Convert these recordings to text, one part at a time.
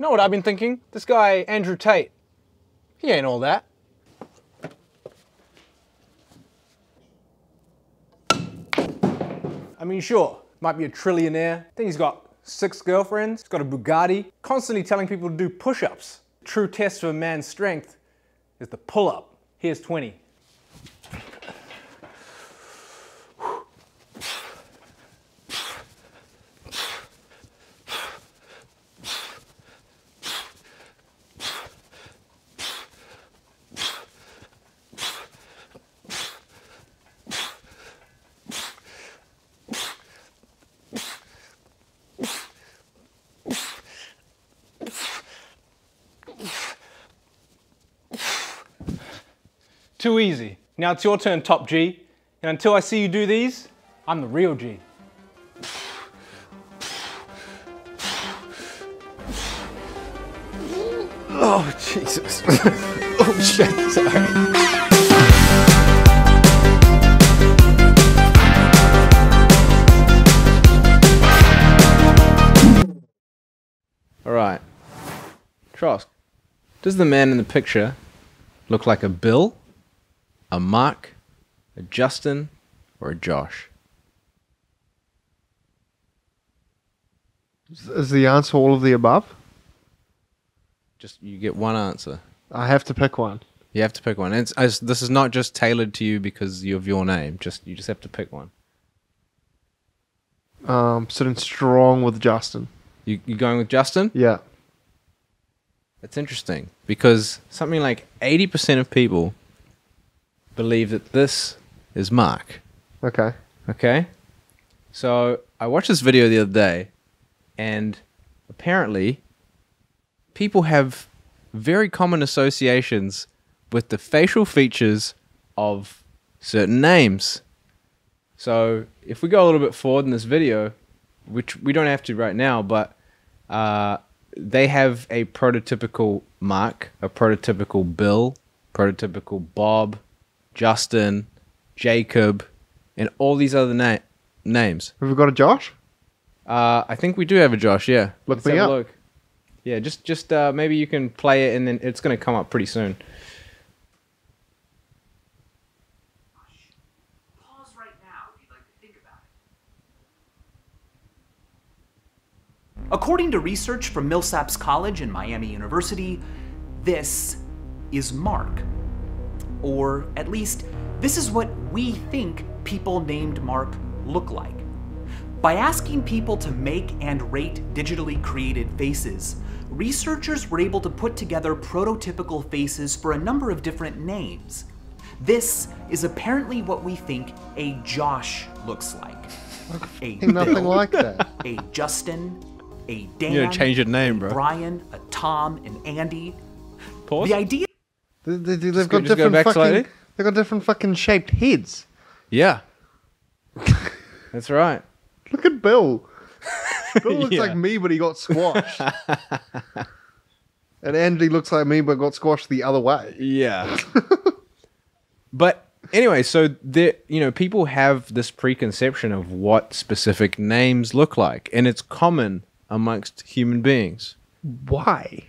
Know what I've been thinking? This guy, Andrew Tate, he ain't all that. I mean, sure, might be a trillionaire. I think he's got 6 girlfriends, he's got a Bugatti, constantly telling people to do push-ups. The true test of a man's strength is the pull-up. Here's 20. Too easy. Now it's your turn, Top G. And until I see you do these, I'm the real G. Oh, Jesus. Oh, shit, sorry. All right. Trosk, does the man in the picture look like a Bill, a Mark, a Justin, or a Josh? Is the answer all of the above? Just, you get one answer. I have to pick one. You have to pick one. This is not just tailored to you because of your name. You just have to pick one. Sitting strong with Justin. You going with Justin? Yeah. That's interesting because something like 80% of people believe that this is Mark. Okay. Okay? So I watched this video the other day, and apparently people have very common associations with the facial features of certain names. So if we go a little bit forward in this video, which we don't have to right now, but they have a prototypical Mark, a prototypical Bill, prototypical Bob, Justin, Jacob, and all these other names. Have we got a Josh? I think we do have a Josh, yeah. Let's me up. Look. Yeah, just maybe you can play it and then it's going to come up pretty soon. Pause right now if you'd like to think about it. According to research from Millsaps College and Miami University, this is Mark. Or at least, this is what we think people named Mark look like. By asking people to make and rate digitally created faces, researchers were able to put together prototypical faces for a number of different names. This is apparently what we think a Josh looks like. A Nothing Bill, like that. a Justin, a Dan, You gotta change your name, a bro. Brian, a Tom, an Andy. Pause. The idea They've got just go different back fucking. slightly. They've got different fucking shaped heads. Yeah. That's right. Look at Bill. Bill looks Yeah. like me, but he got squashed. And Andy looks like me, but got squashed the other way. Yeah. But anyway, so people have this preconception of what specific names look like, and it's common amongst human beings. Why?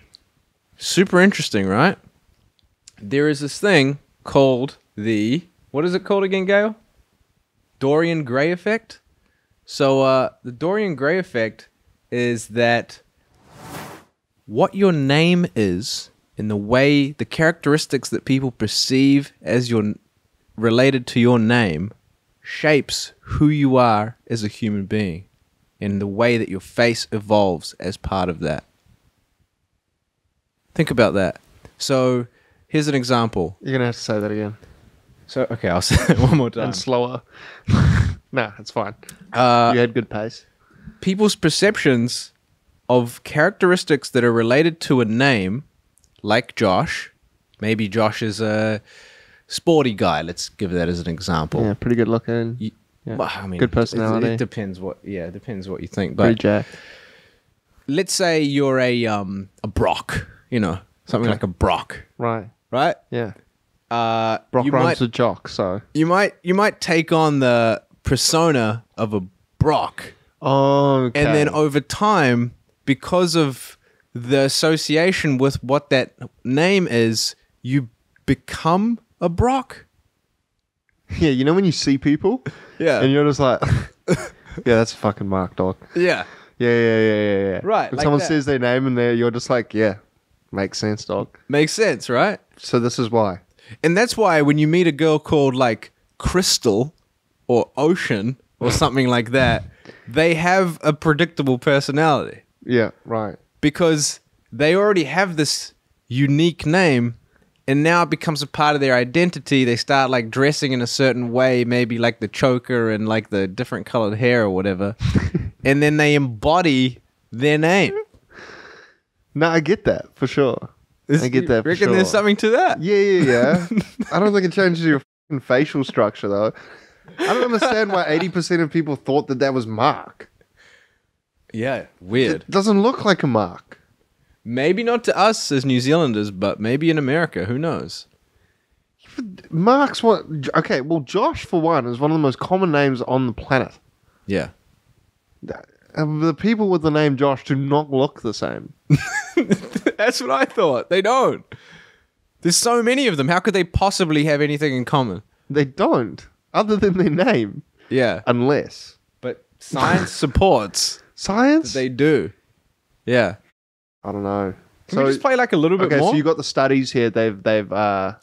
Super interesting, right? There is this thing called what is it called again, Gail? Dorian Gray effect? So the Dorian Gray effect is that what your name is and the characteristics that people perceive as related to your name shapes who you are as a human being and the way that your face evolves as part of that. Think about that. So here's an example. You're gonna have to say that again. So okay, I'll say it one more time. And slower. Nah, it's fine. You Uh, had good pace. people's perceptions of characteristics that are related to a name, like Josh. Maybe Josh is a sporty guy. Let's give that as an example. Yeah, pretty good looking. Yeah. Well, I mean, Good personality. It depends what you think. Pretty But jacked. let's say you're a Brock. Something like a Brock, Right. right? Yeah. you Brock rhymes might with jock, so. you might take on the persona of a Brock. Oh, okay. And then over time, because of the association with what that name is, you become a Brock. Yeah, you know when you see people? Yeah. And you're just like, yeah, that's a fucking Mark, dog. Yeah. Yeah. Right, When like someone that. says their name and you're just like, yeah, makes sense, dog. Makes sense, right? So this is why. And that's why when you meet a girl called like Crystal or Ocean or something like that, they have a predictable personality Yeah, right. because they already have this unique name and now it becomes a part of their identity. They start like dressing in a certain way, maybe like the choker and like the different colored hair or whatever. And then they embody their name. No, I get that for sure. I get that for Reckon sure. there's something to that? Yeah. I don't think it changes your fucking facial structure, though. I don't understand why 80% of people thought that was Mark. Yeah, weird. It doesn't look like a Mark. Maybe not to us as New Zealanders, but maybe in America. Who knows? Mark's what? Okay, well, Josh, for one, is one of the most common names on the planet. Yeah. The people with the name Josh do not look the same. That's what I thought. They don't. There's so many of them. How could they possibly have anything in common? They don't, other than their name. Yeah. Unless. But science supports Science? that they do. Yeah. I don't know. Can we just play like a little bit more? So you got the studies here. They've Yeah,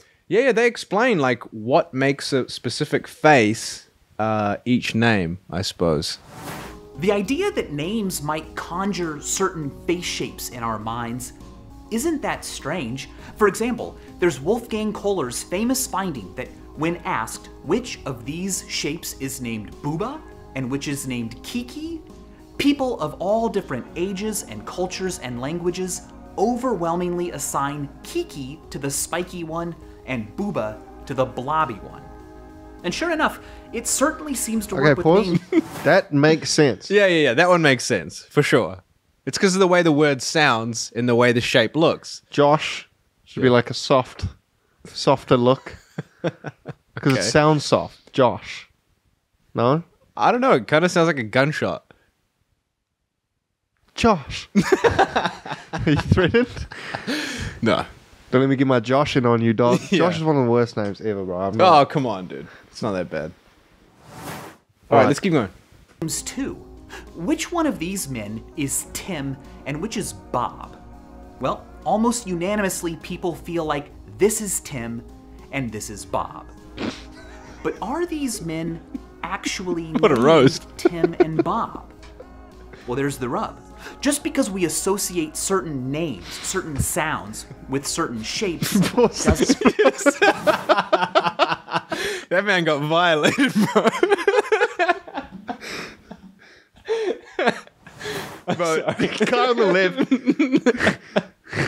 they explain like what makes a specific face each name, I suppose. The idea that names might conjure certain face shapes in our minds isn't that strange. For example, there's Wolfgang Kohler's famous finding that when asked which of these shapes is named Booba and which is named Kiki, people of all different ages and cultures and languages overwhelmingly assign Kiki to the spiky one and Booba to the blobby one. And sure enough, it certainly seems to work with pause. names. That makes sense. Yeah. That one makes sense, for sure. It's because of the way the word sounds and the way the shape looks. Josh should be like a softer look. Because it sounds soft. Josh. No? I don't know. It kind of sounds like a gunshot. Josh. Are you threatened? No. Don't let me get my Josh in on you, dog. Yeah. Josh is one of the worst names ever, bro. Oh, come on, dude. It's not that bad. All right, let's keep going. Names too. Which one of these men is Tim and which is Bob? Well, almost unanimously people feel like this is Tim and this is Bob. But are these men actually What a named roast. Tim and Bob? Well, there's the rub. Just because we associate certain names, certain sounds with certain shapes doesn't That man got violated, bro.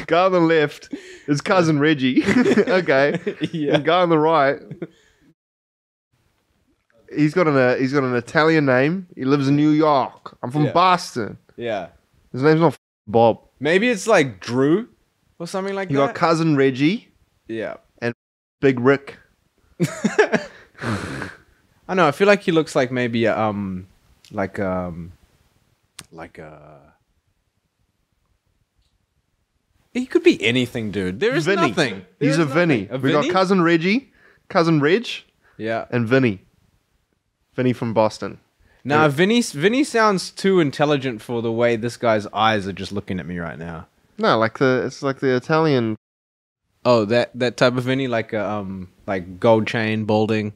Guy on the left is cousin Reggie. Okay. Yeah. And guy on the right, he's got an Italian name. He lives in New York. I'm from Yeah. Boston. Yeah. His name's not Bob. Maybe it's like Drew or something like You that. got cousin Reggie Yeah. and Big Rick. I know. I feel like he looks like maybe like he could be anything, dude. There is Vinny. nothing. He's There a is Vinny. nothing. We got cousin Reggie, cousin Reg, Yeah. and Vinny. Vinny from Boston. Nah, Vinny sounds too intelligent for the way this guy's eyes are just looking at me right now. No, it's like the Italian. Oh, that type of Vinny, like gold chain, balding,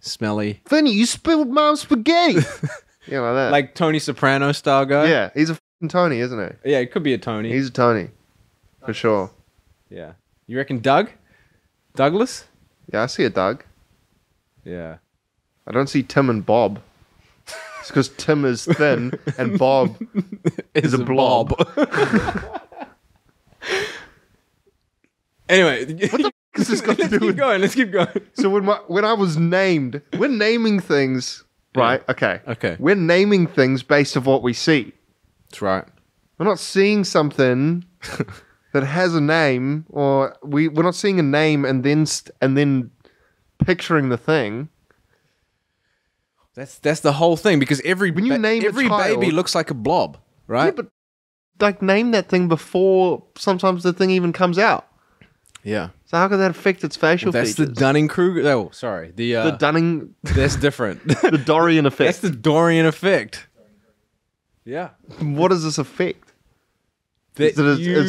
smelly, Vinny, you spilled mom's spaghetti. Yeah, like that. like Tony Soprano style guy. Yeah, he's a f***ing Tony, isn't he? Yeah, it could be a Tony. He's a Tony. For sure. Yeah. You reckon Doug? Douglas? Yeah, I see a Doug. Yeah. I don't see Tim and Bob. It's because Tim is thin and Bob is a blob. Anyway, What the f*** has this got to do with... Let's keep going. So when I was named... We're naming things, right? Okay. Okay. We're naming things based off what we see. That's right. We're not seeing something that has a name, or we're not seeing a name and then picturing the thing. That's the whole thing, because every When you name a every child- baby looks like a blob, right? Yeah, but like name that thing before sometimes the thing even comes out. Yeah. So how could that affect its facial That's features? the Dunning-Kruger. Oh, sorry. The Dunning, That's different. the Dorian effect. That's the Dorian effect. Yeah. What does this affect? That It's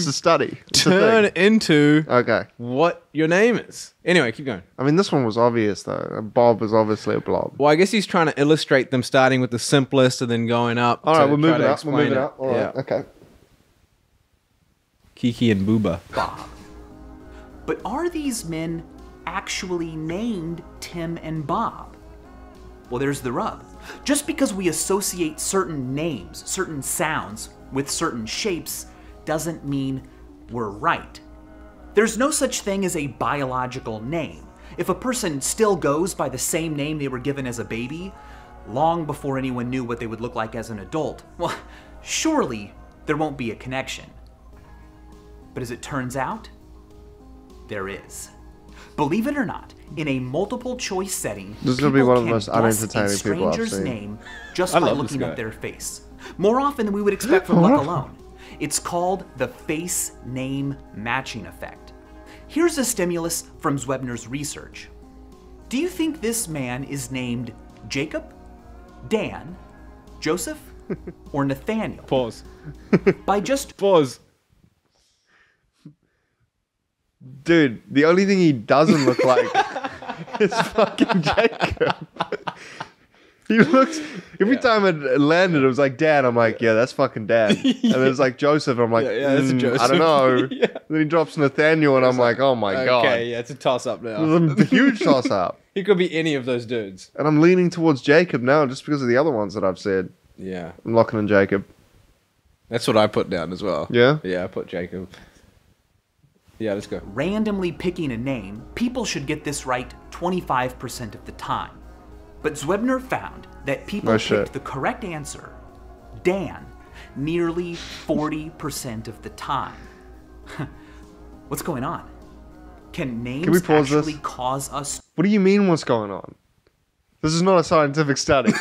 a study. It's a turn thing. into Okay. what your name is. Anyway, keep going. I mean, this one was obvious though. A Bob is obviously a blob. Well, I guess he's trying to illustrate them starting with the simplest and then going up. All right, to we're try moving to up. We're explain moving it. up. All right. Yeah. Okay. Kiki and Booba. Bob. But are these men actually named Tim and Bob? Well, there's the rub. Just because we associate certain names, certain sounds, with certain shapes, doesn't mean we're right. There's no such thing as a biological name. If a person still goes by the same name they were given as a baby, long before anyone knew what they would look like as an adult, well, surely there won't be a connection. But as it turns out, there is. Believe it or not, in a multiple choice setting, This is gonna be people one of the can most guess a unentertaining people I've stranger's seen. name just I by love this looking guy. at their face. More often than we would expect from luck alone. It's called the face name matching effect. Here's a stimulus from Zwebner's research. Do you think this man is named Jacob, Dan, Joseph, or Nathaniel? Pause. By just Pause. Dude, the only thing he doesn't look like is fucking Jacob. He looks, every time it landed, it was like Dad. I'm like, yeah, that's fucking Dad. And then it's like Joseph. I'm like, Yeah, that's a Joseph. I don't know. Yeah. Then he drops Nathaniel, and I'm like, oh my God. Okay, yeah, it's a toss-up now. It's a huge toss up. He could be any of those dudes. And I'm leaning towards Jacob now just because of the other ones that I've said. Yeah. I'm locking in Jacob. That's what I put down as well. Yeah? Yeah, I put Jacob. Yeah, let's go. randomly picking a name, people should get this right 25% of the time. But Zwebner found that people No picked shit. the correct answer, Dan, nearly 40% of the time. What's going on? Can names we pause this? actually cause us What do you mean what's going on? This is not a scientific study.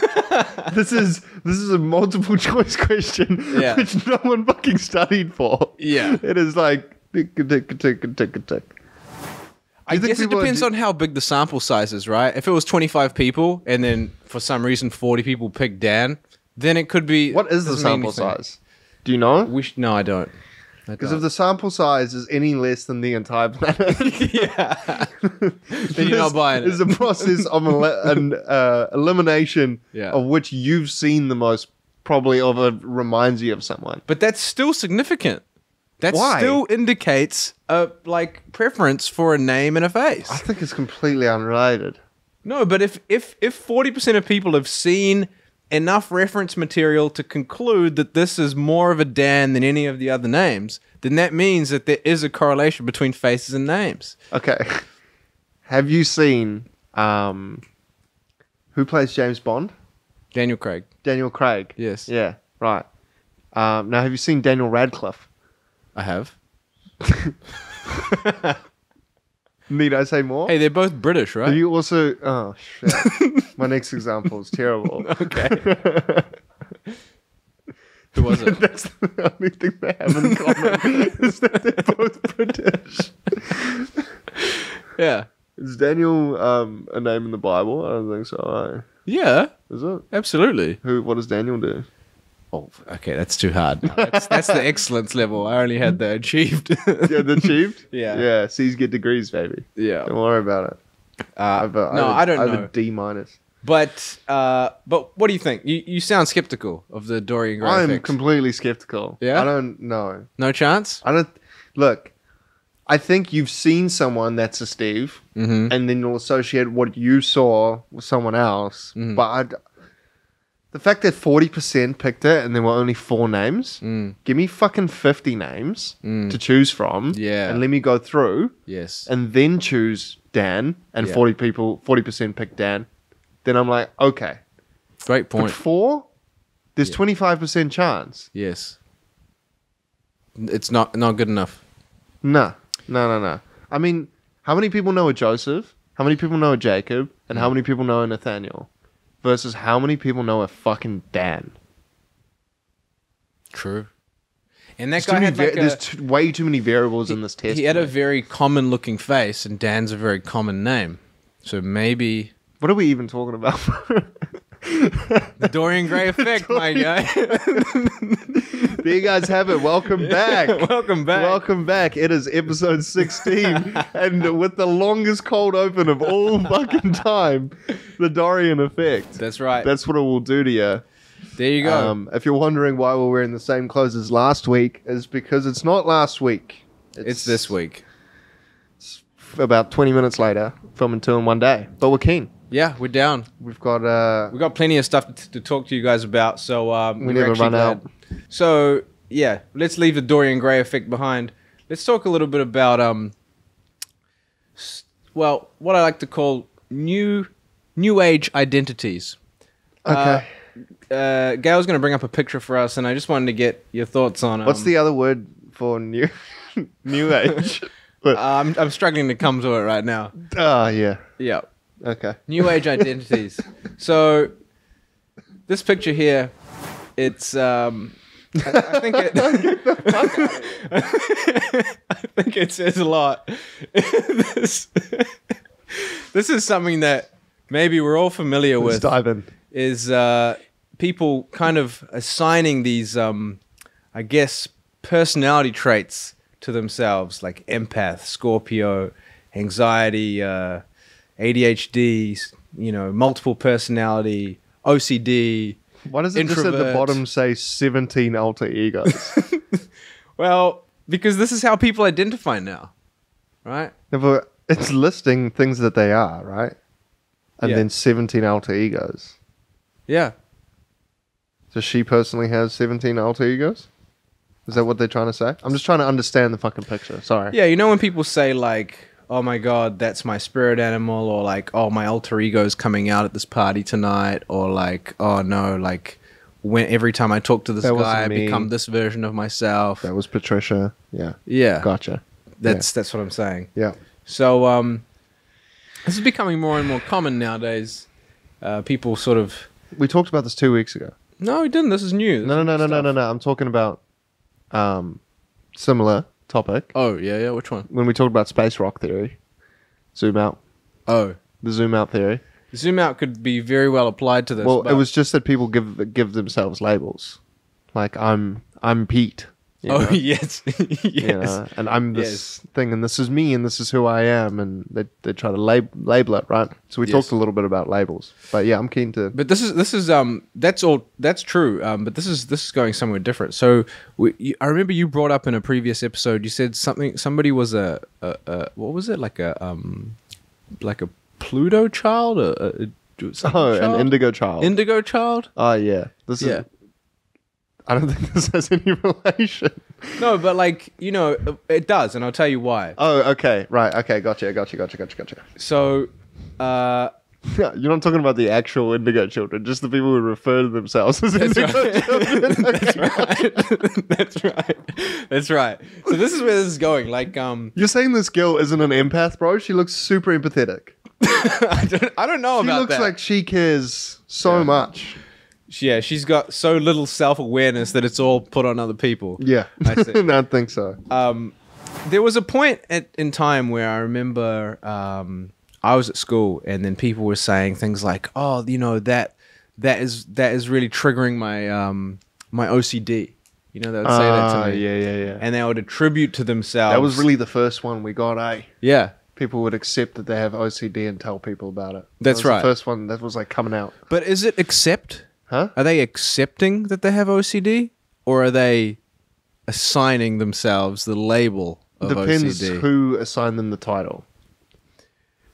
This is a multiple choice question Yeah. which no one fucking studied for. Yeah. It is like tick, tick, tick, tick, tick. I you think guess it people are depends ju- on how big the sample size is, right? If it was 25 people and then for some reason 40 people picked Dan, then it could be... What is the doesn't mean sample anything. size? Do you know? No, I don't. Because if the sample size is any less than the entire planet, yeah. then you're not buying It's it. a process of elimination Yeah. of which you've seen the most, probably of it reminds you of someone. But that's still significant. That Why? still indicates a preference for a name and a face. I think it's completely unrelated. No, but if 40% of people have seen enough reference material to conclude that this is more of a Dan than any of the other names, then that means that there is a correlation between faces and names. Okay. Have you seen who plays James Bond? Daniel Craig. Daniel Craig. Yes. Yeah, right. Now, have you seen Daniel Radcliffe? I have. Need I say more? Hey, they're both British, right? Have you also... Oh, shit. My next example is terrible. Okay. Who was it? That's the only thing they have in common is that they're both British. Yeah. Is Daniel a name in the Bible? I don't think so. Yeah, Is it? absolutely. What does Daniel do? Oh, okay, that's too hard. That's the excellence level. I only had the achieved. Yeah, the achieved? Yeah. Yeah, C's get degrees, baby. Yeah. Don't worry about it. I don't I have know. a D minus. But what do you think? You sound skeptical of the Dorian Gray I'm effect. completely skeptical. Yeah? I don't know. No chance? I don't... Look, I think you've seen someone that's a Steve, Mm-hmm. and then you'll associate what you saw with someone else. Mm-hmm. But the fact that 40% picked it and there were only 4 names, give me fucking 50 names to choose from, Yeah. and let me go through, Yes. and then choose Dan, and Yeah. 40% picked Dan. Then I'm like, okay. Great But point. 4, there's 25% chance. Yes. It's not good enough. No. I mean, how many people know a Joseph? How many people know a Jacob? And how many people know a Nathaniel? Versus how many people know a fucking Dan? True. And that guy had like there's way too many variables in this test. He had a very common looking face, and Dan's a very common name. So maybe... What are we even talking about? The Dorian Gray effect, my guy. There you guys have it. Welcome back. Welcome back. Welcome back. It is episode 16. And with the longest cold open of all fucking time, the Dorian effect. That's right. That's what it will do to you. There you go. If you're wondering why we're wearing the same clothes as last week, is because it's not last week. It's this week. It's about 20 minutes later, filming 2 in one day. But we're keen. Yeah, we're down. We've got plenty of stuff to talk to you guys about. So we never run out. So yeah, let's leave the Dorian Gray effect behind. Let's talk a little bit about what I like to call new age identities. Okay. Gail's going to bring up a picture for us, and I just wanted to get your thoughts on. What's the other word for new age? I'm struggling to come to it right now. Yeah. Yeah. Okay. New age identities. So this picture here, it's I think it I think it says a lot. This is something that maybe we're all familiar with. Let's dive in. Is people kind of assigning these I guess personality traits to themselves, like empath, Scorpio, anxiety, ADHD, multiple personality, OCD. Why does it just at the bottom say 17 alter egos? Well, because this is how people identify now, right? It's listing things that they are, right? And then 17 alter egos. Yeah. Does she personally have 17 alter egos? Is that what they're trying to say? I'm just trying to understand the fucking picture. Sorry. Yeah, when people say like, oh my god, that's my spirit animal, or like, oh, my alter ego's coming out at this party tonight, or like, oh no, like every time I talk to this guy, I become this version of myself. That was Patricia. Yeah. Yeah. Gotcha. That's what I'm saying. Yeah. So this is becoming more and more common nowadays. People sort of... We talked about this 2 weeks ago. No, we didn't. This is new. No. I'm talking about similar topic. Oh, yeah. Which one? When we talked about space rock theory. Zoom out. Oh. The zoom out theory. Zoom out could be very well applied to this. Well, it was just that people give themselves labels. Like, I'm Pete. Oh, yes. Yes. And I'm this thing, and this is me, and this is who I am, and they try to label it, right? So we talked a little bit about labels, but yeah, I'm keen to. But this is that's true. But this is going somewhere different. So I remember you brought up in a previous episode. You said somebody was a what was it, like a Pluto child, an indigo child. Indigo child. Oh yeah, this is. I don't think this has any relation. No, but like, it does, and I'll tell you why. Oh, okay. Right. Okay. Gotcha. So, you're not talking about the actual indigo children, just the people who refer to themselves as indigo children. That's right. So this is where this is going. Like, you're saying this girl isn't an empath, bro? She looks super empathetic. I don't know about that. She looks like she cares so much. Yeah, she's got so little self-awareness that it's all put on other people. Yeah, I see. I think so. There was a point in time where I remember I was at school, and then people were saying things like, "Oh, that is really triggering my OCD." They would say that to me. Yeah. And they would attribute to themselves. That was really the first one we got, eh? Yeah. People would accept that they have OCD and tell people about it. That's right. The first one that was like coming out. But is it accept? Huh? Are they accepting that they have OCD, or are they assigning themselves the label of Depends OCD? who assigned them the title.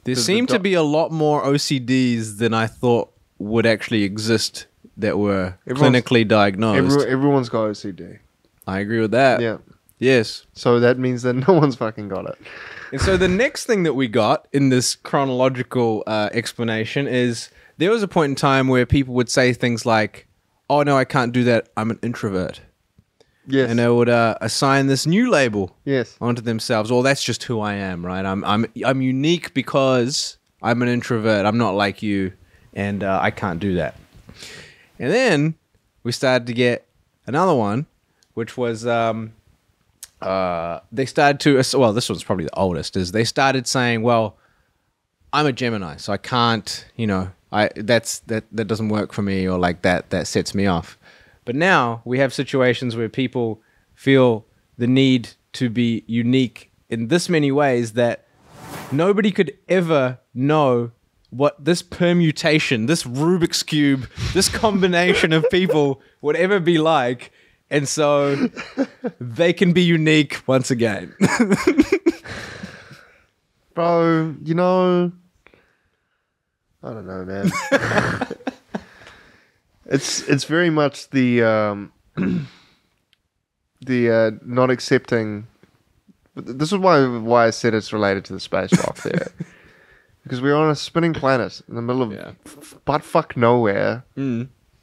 There seem to be a lot more OCDs than I thought would actually exist that were clinically diagnosed. Everyone's got OCD. I agree with that. Yeah. Yes. So that means that no one's fucking got it. And so the next thing that we got in this chronological explanation is there was a point in time where people would say things like, "Oh no, I can't do that. I'm an introvert." Yes. And they would assign this new label onto themselves. "Oh, that's just who I am, right? I'm unique because I'm an introvert. I'm not like you, and I can't do that." And then we started to get another one which was they started to, well, this one's probably the oldest, is they started saying, well, I'm a Gemini, so I can't, that doesn't work for me, or like that sets me off. But now we have situations where people feel the need to be unique in this many ways that nobody could ever know what this permutation, this Rubik's Cube, this combination of people would ever be like. And so they can be unique once again. Bro, I don't know, man. It's very much the not accepting. This is why I said it's related to the space rock there, because we're on a spinning planet in the middle of buttfuck nowhere,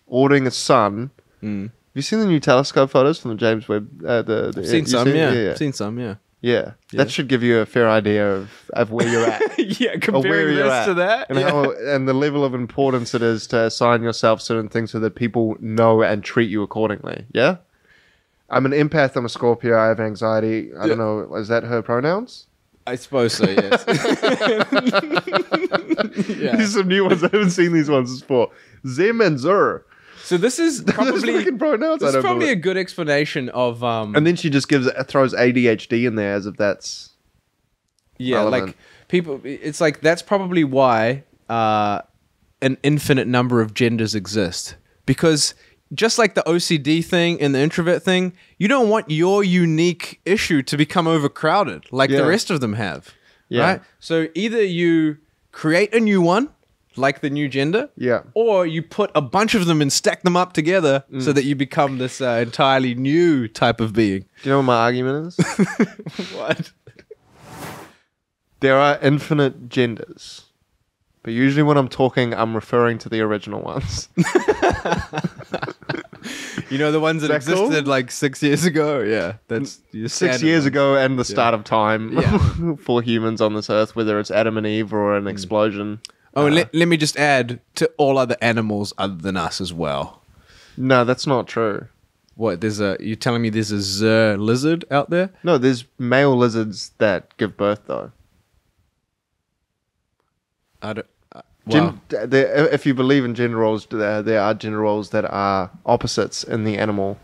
orbiting a sun. Have you seen the new telescope photos from the James Webb? I've seen some, yeah. Seen some, yeah. Yeah, that should give you a fair idea of where you're at. Yeah, comparing this to that. And, and the level of importance it is to assign yourself certain things so that people know and treat you accordingly. Yeah? I'm an empath, I'm a Scorpio, I have anxiety. I don't know, is that her pronouns? I suppose so, yes. These are some new ones. I haven't seen these ones before. Zem and Zur. So this is probably a good explanation of and then she just throws ADHD in there as if that's relevant. Like people, it's like that's probably why an infinite number of genders exist, because just like the OCD thing and the introvert thing, you don't want your unique issue to become overcrowded like the rest of them have, right? So either you create a new one, like the new gender, or you put a bunch of them and stack them up together so that you become this entirely new type of being. Do you know what my argument is? What? There are infinite genders, but usually when I'm talking, I'm referring to the original ones. The ones that existed like 6 years ago? Yeah. That's 6 years ago and the start of time for humans on this earth, whether it's Adam and Eve or an explosion. Oh, and let me just add to all other animals other than us as well. No, that's not true. What? You're telling me there's a Zer lizard out there? No, there's male lizards that give birth, though. I don't... Wow. If you believe in gender roles, there are gender roles that are opposites in the animal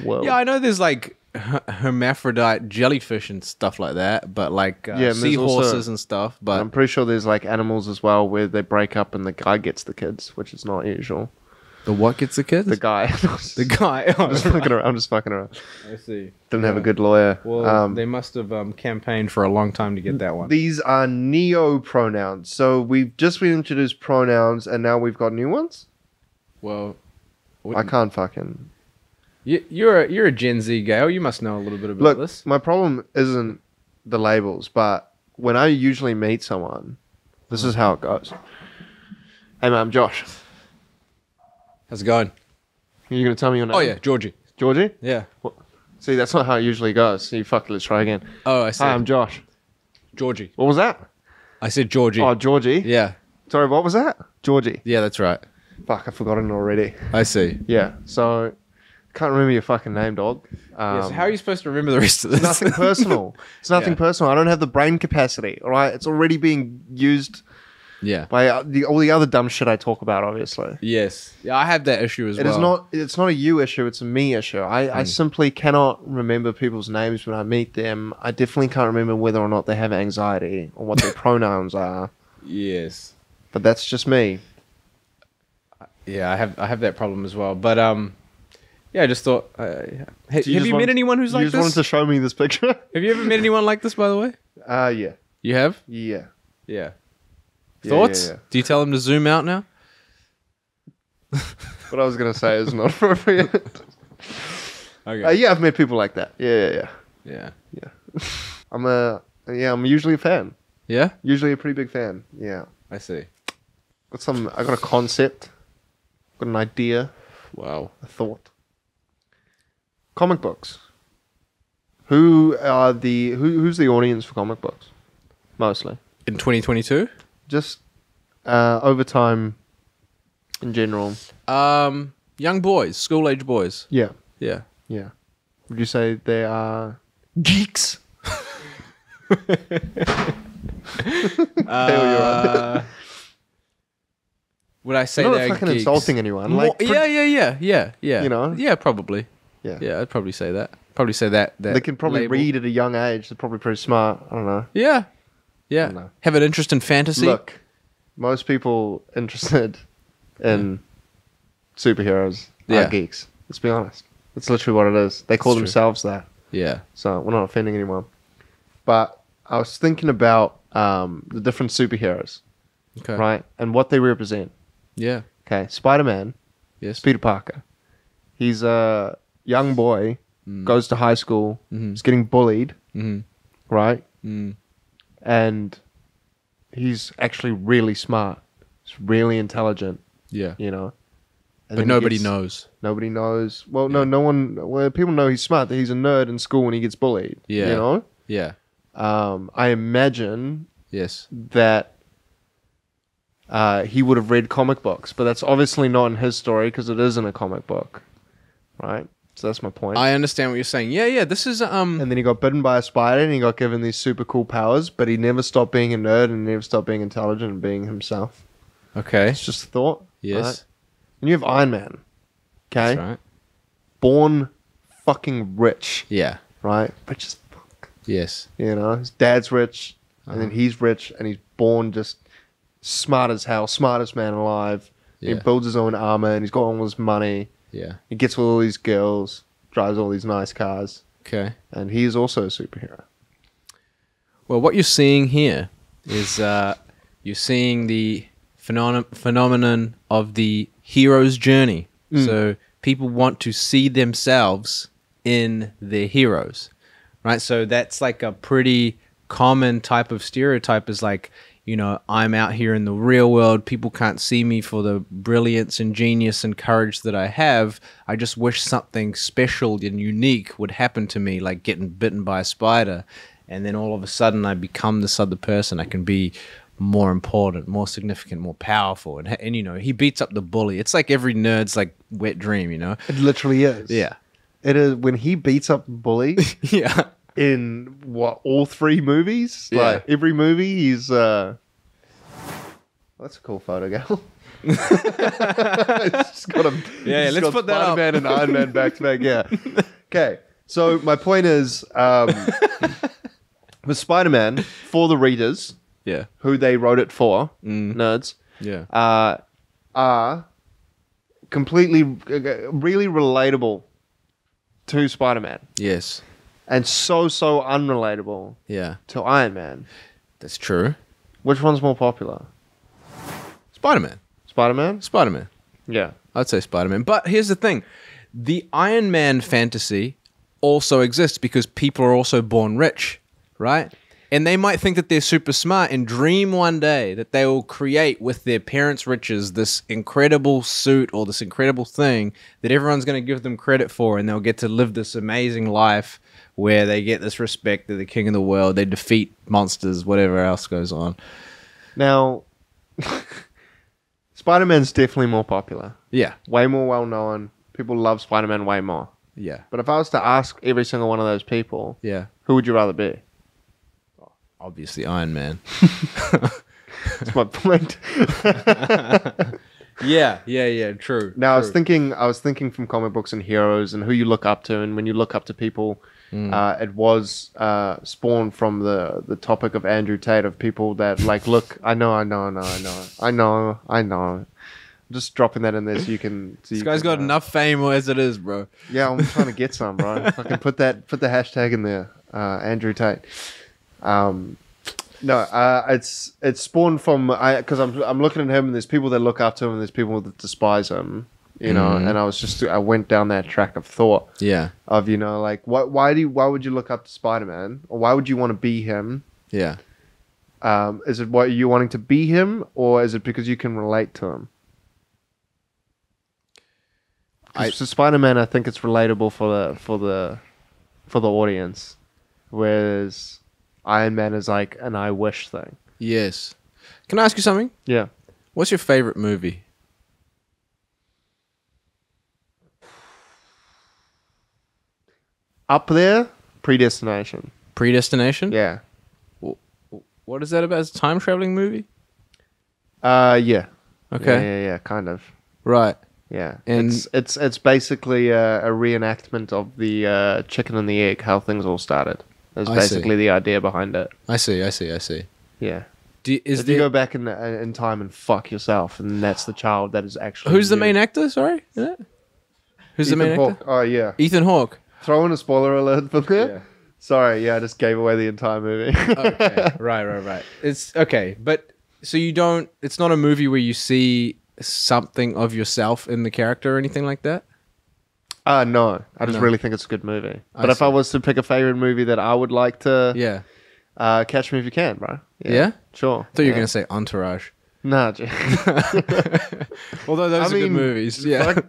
world. Yeah, I know there's like hermaphrodite jellyfish and stuff like that, but like seahorses and stuff. But I'm pretty sure there's like animals as well where they break up and the guy gets the kids, which is not usual. The what gets the kids? The guy. The guy. Oh, I'm just fucking around. I see. Didn't have a good lawyer. Well, they must have campaigned for a long time to get that one. These are neo-pronouns. So we've just introduced pronouns and now we've got new ones? Well... I can't fucking... You're a Gen Z Gale. You must know a little bit about this. My problem isn't the labels, but when I usually meet someone, this is how it goes. Hey man, I'm Josh. How's it going? Are you going to tell me your name? Oh yeah, Georgie. Georgie? Yeah. What? See, that's not how it usually goes. See, let's try again. Oh, I see. Hi, I'm Josh. Georgie. What was that? I said Georgie. Oh, Georgie? Yeah. Sorry, what was that? Georgie. Yeah, that's right. Fuck, I've forgotten already. I see. Yeah, so... Can't remember your fucking name, dog. So how are you supposed to remember the rest of this? It's nothing personal. It's nothing personal. I don't have the brain capacity, all right? It's already being used by all the other dumb shit I talk about, obviously. Yes. Yeah, I have that issue as well. It's not a you issue, it's a me issue. I simply cannot remember people's names when I meet them. I definitely can't remember whether or not they have anxiety or what their pronouns are. Yes. But that's just me. Yeah, I have that problem as well. But yeah, I just thought. Have you met anyone who's like this? You just wanted to show me this picture? Have you ever met anyone like this, by the way? Yeah. You have? Yeah. Yeah. Thoughts? Yeah. Do you tell them to zoom out now? What I was going to say is not appropriate. Okay. Yeah, I've met people like that. Yeah. I'm usually a fan. Yeah? Usually a pretty big fan. Yeah. I see. I got a concept. Got an idea. Wow. A thought. Comic books. Who's the audience for comic books? Mostly. In 2022? Just over time in general. Young boys, school age boys. Yeah. Yeah. Yeah. Would you say they are geeks? Would I say Not they're fucking geeks? insulting anyone. More- Like, yeah. You know? Yeah, probably. yeah. Yeah, I'd probably say that. Probably say that. They can probably label. read at a young age. They're probably pretty smart. I don't know. Yeah. Yeah. don't know. Have an interest in fantasy. Look, most people interested in superheroes Yeah. are geeks. Let's be honest. That's literally what it is. They call It's true. themselves that. Yeah. So we're not offending anyone. But I was thinking about the different superheroes, Okay. right? And what they represent. Yeah. Okay, Spider-Man, Yes. Peter Parker. He's a young boy, goes to high school, is getting bullied, right? And he's actually really smart. He's really intelligent, Yeah. you know. And But then he nobody gets- knows. Nobody knows. Well, no one. Well, people know he's smart. That he's a nerd in school when he gets bullied. Yeah. You know. Yeah. I imagine Yes. that he would have read comic books, but that's obviously not in his story because it isn't a comic book, right? So that's my point. I understand what you're saying. Yeah, yeah. This is And then he got bitten by a spider and he got given these super cool powers, but he never stopped being a nerd and never stopped being intelligent and being himself. okay. It's just a thought. Yes. Right? And you have Iron Man. Okay. That's right. Born fucking rich, Yeah. right? Rich as fuck. Yes. You know, his dad's rich, and then he's rich, and he's born just smart as hell, smartest man alive. Yeah. He builds his own armor, and he's got all this money. Yeah. He gets with all these girls, drives all these nice cars, Okay. and he is also a superhero. Well, what you're seeing here is you're seeing the phenomenon of the hero's journey. So people want to see themselves in their heroes, right? So that's like a pretty common type of stereotype is like, you know, I'm out here in the real world. People can't see me for the brilliance and genius and courage that I have. I just wish something special and unique would happen to me, like getting bitten by a spider. And then all of a sudden I become this other person. I can be more important, more significant, more powerful. And you know, he beats up the bully. It's like every nerd's like wet dream, you know? It literally is. Yeah. It is when he beats up Bully Yeah. in what, all three movies? Yeah. Like every movie he's that's a cool photo, gal. It's just got a Yeah, let's put that up. Spider-Man and Iron Man back to back. Yeah. Okay. So my point is, with Spider-Man, for the readers Yeah. who they wrote it for, nerds, Yeah. are completely, really relatable to Spider-Man, Yes. and so unrelatable Yeah. to Iron Man. That's true. Which one's more popular? Spider-Man. Spider-Man? Spider-Man. Yeah. I'd say Spider-Man. But here's the thing. The Iron Man fantasy also exists because people are also born rich, right? And they might think that they're super smart and dream one day that they will create with their parents' riches this incredible suit or this incredible thing that everyone's going to give them credit for, and they'll get to live this amazing life where they get this respect. They're the king of the world. They defeat monsters, whatever else goes on. Now, Spider-Man's definitely more popular. Yeah. Way more well-known. People love Spider-Man way more. Yeah. But if I was to ask every single one of those people, Yeah. who would you rather be? Obviously Iron Man. That's my point. Yeah, true. Now, I was thinking from comic books and heroes and who you look up to, and when you look up to people, it was spawned from the topic of Andrew Tate, of people that like, look, I know. I'm just dropping that in there so you can. So This you guy's can, got enough fame as it is, bro. Yeah, I'm trying to get some, bro. I can put the hashtag in there, Andrew Tate. No, it's spawned from because I'm looking at him and there's people that look up to him and there's people that despise him, you know. And I went down that track of thought Yeah, of, you know, like why would you look up to Spider-Man, or why would you want to be him? yeah. Is it what you wanting to be him, or is it because you can relate to him? So Spider-Man, I think it's relatable for the audience, whereas Iron Man is like an I wish thing. Yes. Can I ask you something? Yeah. What's your favorite movie? up there, Predestination. Predestination? Yeah. What is that about? It's a time traveling movie? Yeah. Okay. Yeah, kind of. Right. Yeah. And it's basically a reenactment of the chicken and the egg, how things all started. That's basically the idea behind it. I see. Yeah. Is you go back in time and fuck yourself, and that's the child that is actually Who's the you. main actor? Sorry? Who's the main Hawke. actor? Oh, yeah. Ethan Hawke. Throw in a spoiler alert for there. Yeah. Sorry, yeah, I just gave away the entire movie. Okay. Right. It's okay, but so you don't. It's not a movie where you see something of yourself in the character or anything like that. No, I just really think it's a good movie. But if I was to pick a favorite movie that I would like to, Catch Me If You Can, bro. Yeah? Sure. I thought you were gonna say Entourage. Nah, Although those are good movies. Yeah.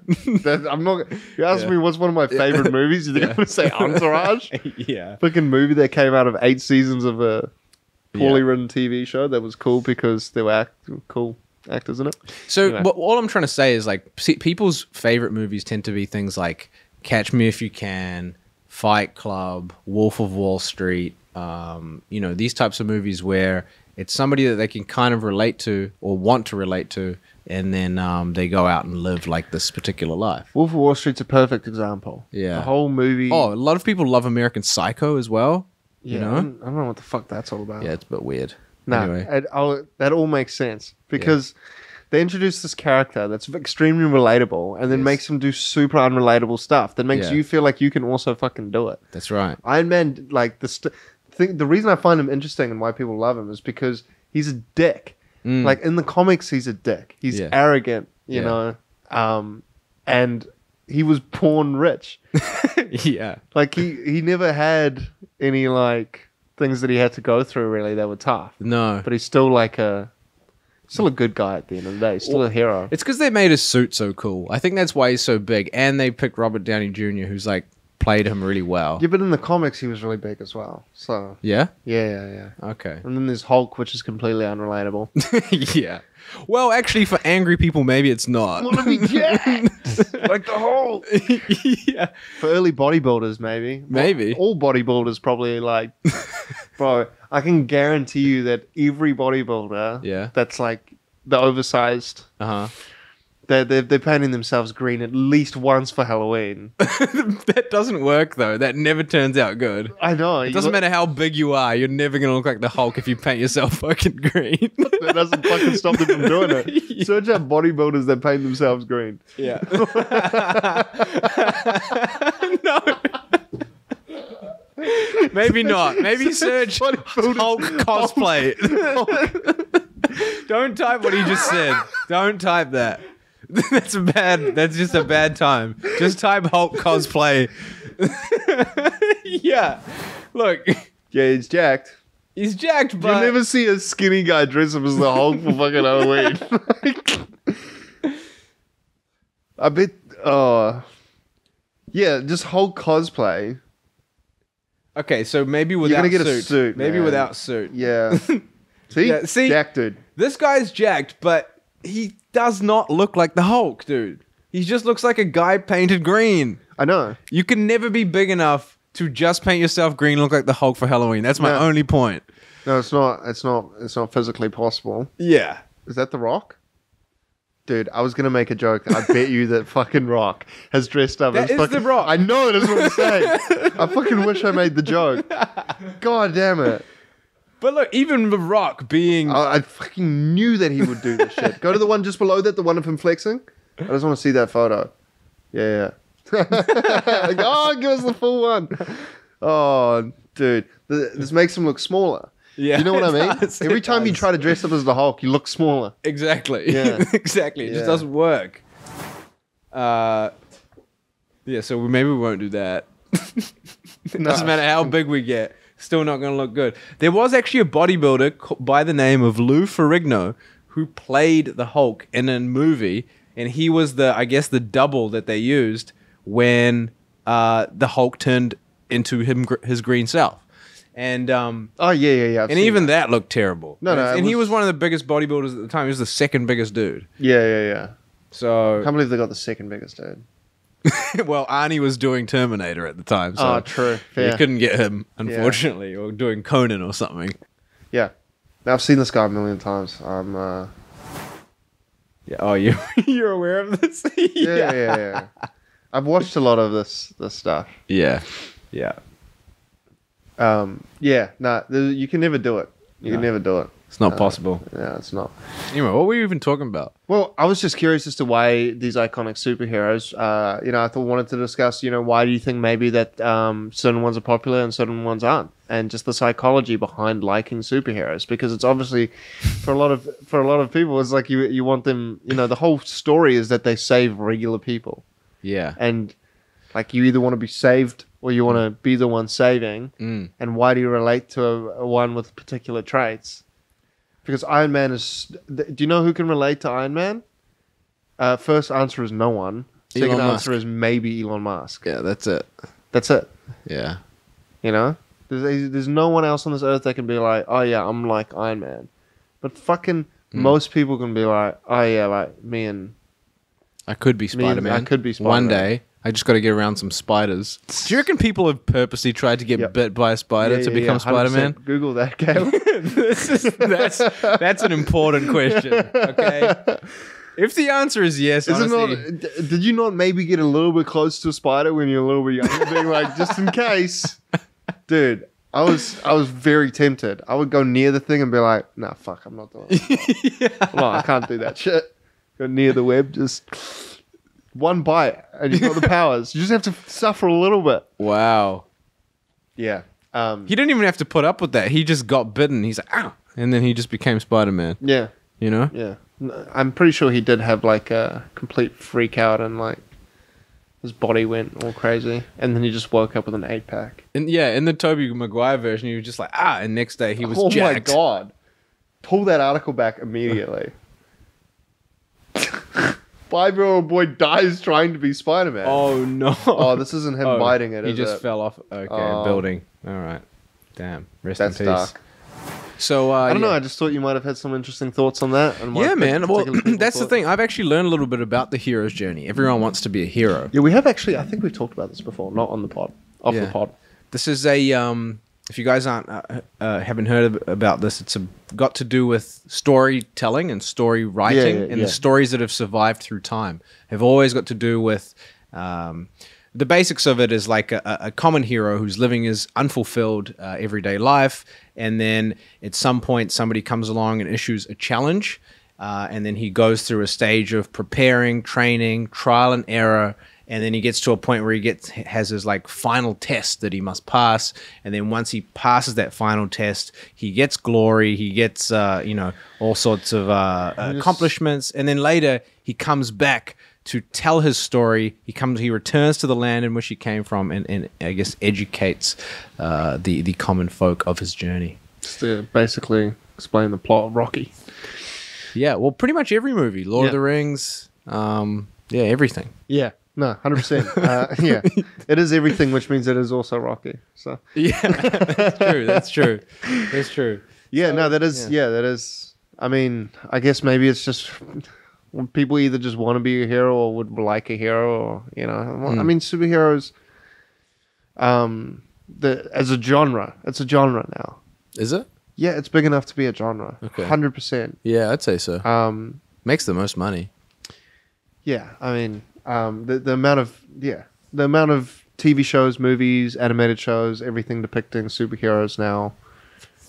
I'm not. You asked me what's one of my favorite movies. You think I'm gonna say Entourage? Yeah. Fucking movie that came out of 8 seasons of a poorly written TV show that was cool because there were cool actors in it. So Anyway. all I'm trying to say is like people's favorite movies tend to be things like Catch Me If You Can, Fight Club, Wolf of Wall Street. These types of movies where it's somebody that they can kind of relate to or want to relate to, and then they go out and live like this particular life. Wolf of Wall Street's a perfect example. Yeah. The whole movie. Oh, a lot of people love American Psycho as well. yeah. You know? I don't know what the fuck that's all about. Yeah, it's a bit weird. No, Anyway. that all makes sense because they introduce this character that's extremely relatable and then makes him do super unrelatable stuff that makes you feel like you can also fucking do it. That's right. Iron Man, like the reason I find him interesting and why people love him is because he's a dick. Like in the comics, he's a dick. He's arrogant, you know, and he was born rich. Yeah. Like he never had any like things that he had to go through really that were tough. No. But he's still still a good guy at the end of the day. He's still a hero. It's because they made his suit so cool. I think that's why he's so big. And they picked Robert Downey Jr., who's like played him really well. Yeah, but in the comics, he was really big as well. So Yeah? yeah. Okay. And then there's Hulk, which is completely unrelatable. Yeah. Well, actually, for angry people, maybe it's not. Want to be jacked like the Hulk. Yeah. For early bodybuilders, maybe. Maybe. All bodybuilders probably like, bro. I can guarantee you that every bodybuilder, that's like the oversized, they're painting themselves green at least once for Halloween. That doesn't work, though. That never turns out good. I know. It doesn't matter how big you are. You're never going to look like the Hulk if you paint yourself fucking green. That doesn't fucking stop them from doing it. Search out bodybuilders that paint themselves green. Yeah. No. Maybe not. Maybe search Hulk cosplay. Don't type what he just said. Don't type that. That's just a bad time. Just type Hulk cosplay. Yeah. Look. Yeah, he's jacked. He's jacked, but You never see a skinny guy dress up as the Hulk for fucking Halloween. I bet. Yeah, just Hulk cosplay. Okay, so maybe without gonna get a suit. suit, Maybe man. without suit. Yeah. See? Yeah, see? Jacked, dude. This guy's jacked, but he does not look like the Hulk, dude. He just looks like a guy painted green. I know. You can never be big enough to just paint yourself green and look like the Hulk for Halloween. That's my only point. No, it's not. It's not physically possible. Yeah. Is that The Rock? Dude, I was gonna make a joke. I bet you that fucking Rock has dressed up That as is fucking... The Rock. I know, that's what I'm saying. I fucking wish I made the joke. God damn it. But look, even The Rock being... I fucking knew that he would do this shit. Go to the one just below that, the one of him flexing. I just want to see that photo. Yeah. Oh, give us the full one. Oh, dude. This makes him look smaller. Yeah, you know what I mean? does, Every time you try to dress up as the Hulk, you look smaller. Exactly. Yeah. Exactly. It just doesn't work. Yeah, so maybe we won't do that. It doesn't matter how big we get. Still not going to look good. There was actually a bodybuilder by the name of Lou Ferrigno who played the Hulk in a movie, and he was the double that they used when the Hulk turned into his green self. And oh yeah. And even that looked terrible. No, and he was one of the biggest bodybuilders at the time. He was the second biggest dude. Yeah. So I can't believe they got the second biggest dude. Well, Arnie was doing Terminator at the time, so Oh, true. Fair. you couldn't get him, unfortunately, or doing Conan or something. Yeah. Now, I've seen this guy a million times. Yeah. Oh, you're aware of this? Yeah. I've watched a lot of this stuff. Yeah. Yeah. Nah, you can never do it. You can never do it. It's not possible. Yeah, it's not. Anyway, what were you even talking about? Well, I was just curious as to why these iconic superheroes, I wanted to discuss, why do you think maybe that certain ones are popular and certain ones aren't? And just the psychology behind liking superheroes, because it's obviously for a lot of people, it's like you want them, the whole story is that they save regular people. Yeah. And like you either want to be saved or you want to be the one saving. And why do you relate to a one with particular traits? Because Iron Man is... Do you know who can relate to Iron Man? First answer is no one. Second Elon answer Musk. is maybe Elon Musk. Yeah, that's it. That's it. Yeah. There's no one else on this earth that can be like, oh yeah, I'm like Iron Man. But fucking most people can be like, oh yeah, like me and... I could be Spider-Man. I could be One Spider-Man. day. I just got to get around some spiders. Do you reckon people have purposely tried to get bit by a spider to become 100%. Spider-Man? Google that, Caleb. That's an important question. Okay. If the answer is yes, honestly, Did you not maybe get a little bit close to a spider when you're a little bit younger, being like, just in case? Dude, I was very tempted. I would go near the thing and be like, nah, fuck, I'm not doing it. No, I can't do that shit. Go near the web, just one bite, and you've got the powers. You just have to suffer a little bit. wow. Yeah. He didn't even have to put up with that. He just got bitten. He's like, ow. And then he just became Spider-Man. Yeah. You know? Yeah. I'm pretty sure he did have like a complete freak out and like his body went all crazy. And then he just woke up with an 8-pack. And yeah, in the Tobey Maguire version, he was just like, and next day he was Oh jacked. my God. Pull that article back immediately. 5-year-old boy dies trying to be Spider-Man. Oh, no. Oh, this isn't him biting it, He is just it? fell off. Okay, Oh. building. All right. Damn. Rest That's in peace. dark. So, I don't know. yeah. I just thought you might have had some interesting thoughts on that. And what Yeah, man. Well, particular people that's the thought. thing. I've actually learned a little bit about the hero's journey. Everyone wants to be a hero. Yeah, we have actually. I think we've talked about this before, not on the pod. Off the Yeah. pod. This is a if you guys haven't heard about this, it's got to do with storytelling and story writing, and the stories that have survived through time have always got to do with the basics of it is like a common hero who's living his unfulfilled everyday life, and then at some point somebody comes along and issues a challenge, and then he goes through a stage of preparing, training, trial and error. And then he gets to a point where has his like final test that he must pass. And then once he passes that final test, he gets glory. He gets all sorts of accomplishments. And then later he comes back to tell his story. He returns to the land in which he came from, and I guess educates the common folk of his journey. Just to basically explain the plot of Rocky. Yeah, well, pretty much every movie, Lord of Yeah. the Rings, everything. Yeah. No, 100%. Yeah. It is everything, which means it is also Rocky. So Yeah, that's true. That's true. yeah, So, no, that is. I mean, I guess maybe it's just when people either just want to be a hero or would like a hero, or I mean, superheroes. As a genre, it's a genre now. Is it? Yeah, it's big enough to be a genre. Okay. 100%. Yeah, I'd say so. Makes the most money. Yeah, I mean, the amount of TV shows, movies, animated shows, everything depicting superheroes now.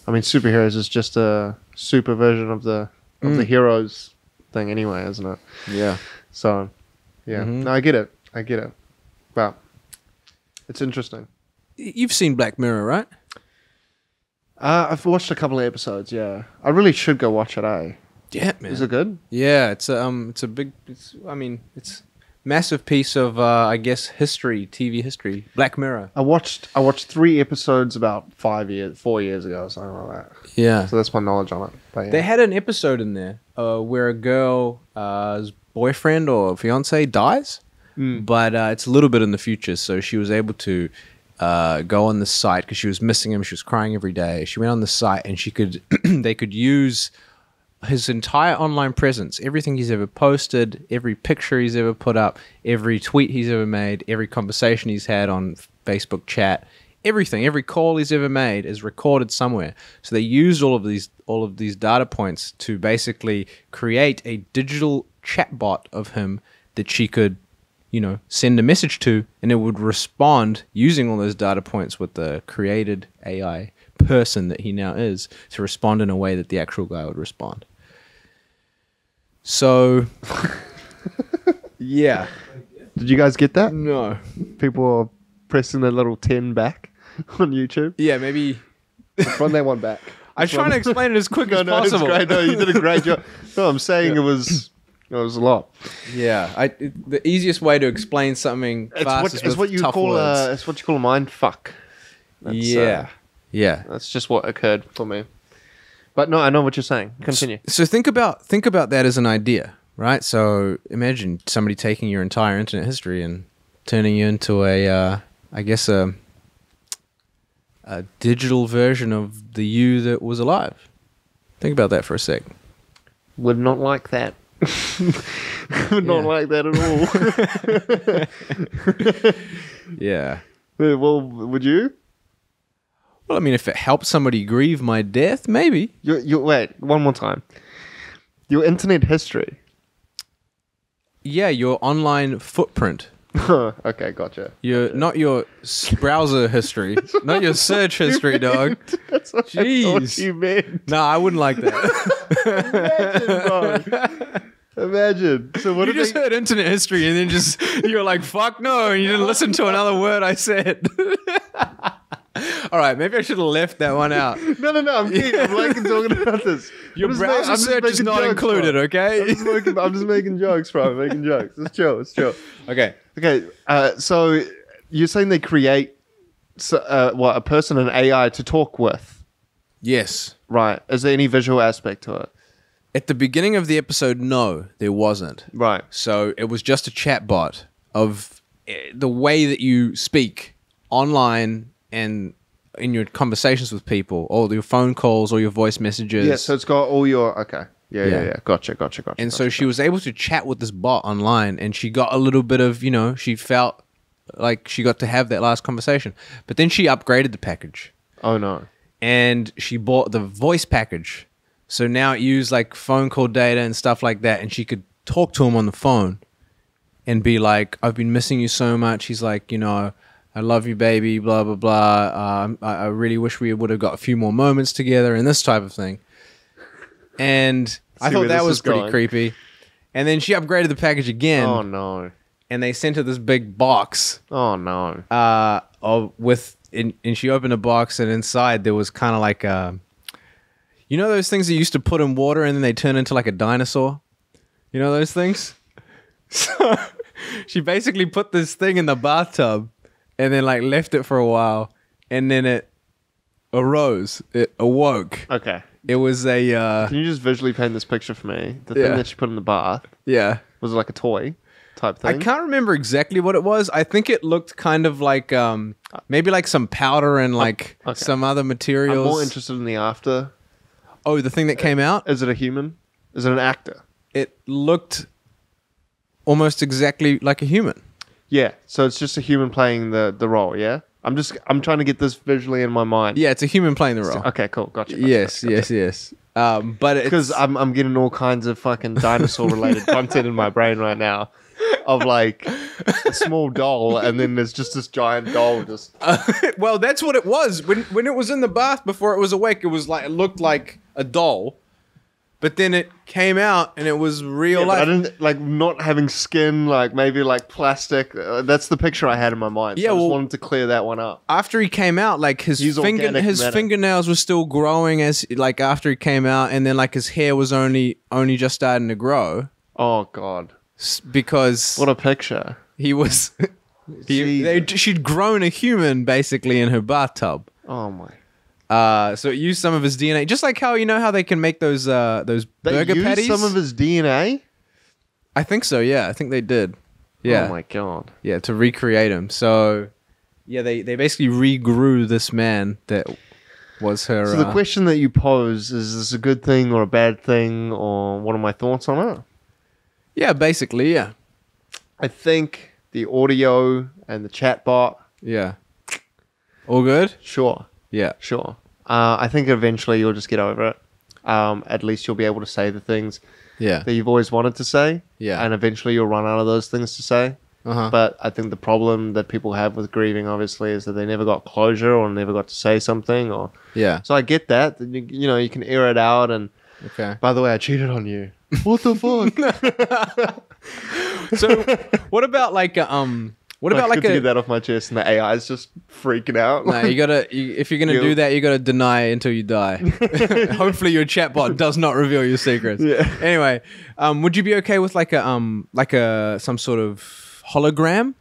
I mean, superheroes is just a super version of the heroes thing, anyway, isn't it? Yeah. So, yeah, no, I get it, but it's interesting. You've seen Black Mirror, right? I've watched a couple of episodes. Yeah, I really should go watch it. Yeah, man. Is it good? Yeah, it's a big. It's massive piece of I guess TV history. Black Mirror. I watched 3 episodes about 4 years ago, or something like that. Yeah. So that's my knowledge on it. But yeah. They had an episode in there where a girl's boyfriend or fiance dies, but it's a little bit in the future, so she was able to go on the site because she was missing him. She was crying every day. She went on the site and they could use his entire online presence, everything he's ever posted, every picture he's ever put up, every tweet he's ever made, every conversation he's had on Facebook chat, everything, every call he's ever made is recorded somewhere. So they used all of these data points to basically create a digital chatbot of him that she could, send a message to, and it would respond using all those data points with the created AI person that he now is to respond in a way that the actual guy would respond. So, yeah. Did you guys get that? No. People are pressing their little 10 back on YouTube. Yeah, maybe. Run that one back. I was trying to explain it as quick as possible. It's great. No, you did a great job. No, I'm saying it was a lot. Yeah, the easiest way to explain something fast is with what you tough call words. it's what you call a mind fuck. Yeah. That's just what occurred for me. But no, I know what you're saying. Continue. So think about that as an idea, right? So imagine somebody taking your entire internet history and turning you into a digital version of the you that was alive. Think about that for a sec. Would not like that. Would not like that at all. Yeah. Well, would you? Well, I mean, if it helps somebody grieve my death, maybe. Wait, one more time. Your internet history. Yeah, your online footprint. Okay, gotcha. Not your browser history, not your search history, dog. That's what I thought you meant. No, I wouldn't like that. Imagine. So what you just heard internet history and then you were like, fuck no, and you didn't listen to another word I said. All right, maybe I should have left that one out. No, I'm kidding. I'm liking talking about this. Your browser search is not included, okay? I'm just making jokes, bro. I'm making jokes. It's chill. Okay. So you're saying they create a person, an AI to talk with? Yes. Right. Is there any visual aspect to it? At the beginning of the episode, no, there wasn't. Right. So it was just a chatbot of the way that you speak online and in your conversations with people, or your phone calls, or your voice messages. Yeah, so it's got all your... Okay. Yeah. Gotcha. And so she was able to chat with this bot online, and she got a little bit of, she felt like she got to have that last conversation. But then she upgraded the package. Oh, no. And she bought the voice package. So now it used like phone call data and stuff like that, and she could talk to him on the phone and be like, I've been missing you so much. He's like, I love you, baby, blah, blah, blah. I really wish we would have got a few more moments together and this type of thing. And I thought that was pretty creepy. And then she upgraded the package again. Oh, no. And they sent her this big box. Oh, no. And she opened a box, and inside there was kind of like those things that you used to put in water and then they turn into like a dinosaur? You know those things? So she basically put this thing in the bathtub and then like left it for a while, and then it arose. It awoke. Okay. It was a... Can you just visually paint this picture for me? The thing that she put in the bath. Yeah. Was it like a toy type thing? I can't remember exactly what it was. I think it looked kind of like maybe like some powder and like some other materials. I'm more interested in the after. Oh, the thing that came out? Is it a human? Is it an actor? It looked almost exactly like a human. Yeah, so it's just a human playing the role, yeah? I'm trying to get this visually in my mind. Yeah, it's a human playing the role. Okay, cool. Gotcha. Yes. But it's... Because I'm getting all kinds of fucking dinosaur-related content in my brain right now. Of like a small doll, and then there's just this giant doll just... well, that's what it was. When it was in the bath before it was awake, it looked like a doll. But then it came out and it was real life. I didn't like not having skin, like maybe like plastic. That's the picture I had in my mind. So I just wanted to clear that one up. After he came out, like his fingernails were still growing after he came out, and then like his hair was only just starting to grow. Oh God! Because what a picture. He was. She'd grown a human basically in her bathtub. Oh my. So it used some of his DNA, just like how how they can make those burger patties. Some of his DNA. I think so. Yeah, I think they did. Yeah. Oh my God. Yeah, to recreate him. So, yeah, they basically regrew this man that was her. So the question that you pose, is this a good thing or a bad thing, or what are my thoughts on it? Yeah, basically, yeah. I think the audio and the chat bot, Yeah. All good? sure. Yeah. Sure. I think eventually you'll just get over it. At least you'll be able to say the things Yeah. that you've always wanted to say. Yeah. And eventually you'll run out of those things to say. Uh-huh. But I think the problem that people have with grieving, obviously, is that they never got closure or never got to say something. Or Yeah. So I get that. You know, you can air it out. And Okay. by the way, I cheated on you. What the fuck? So, what about like what about like to a get that off my chest, and the AI is just freaking out. No, if you're gonna do that, you gotta deny it until you die. Hopefully, your chatbot does not reveal your secrets. Yeah. Anyway, would you be okay with like a some sort of hologram?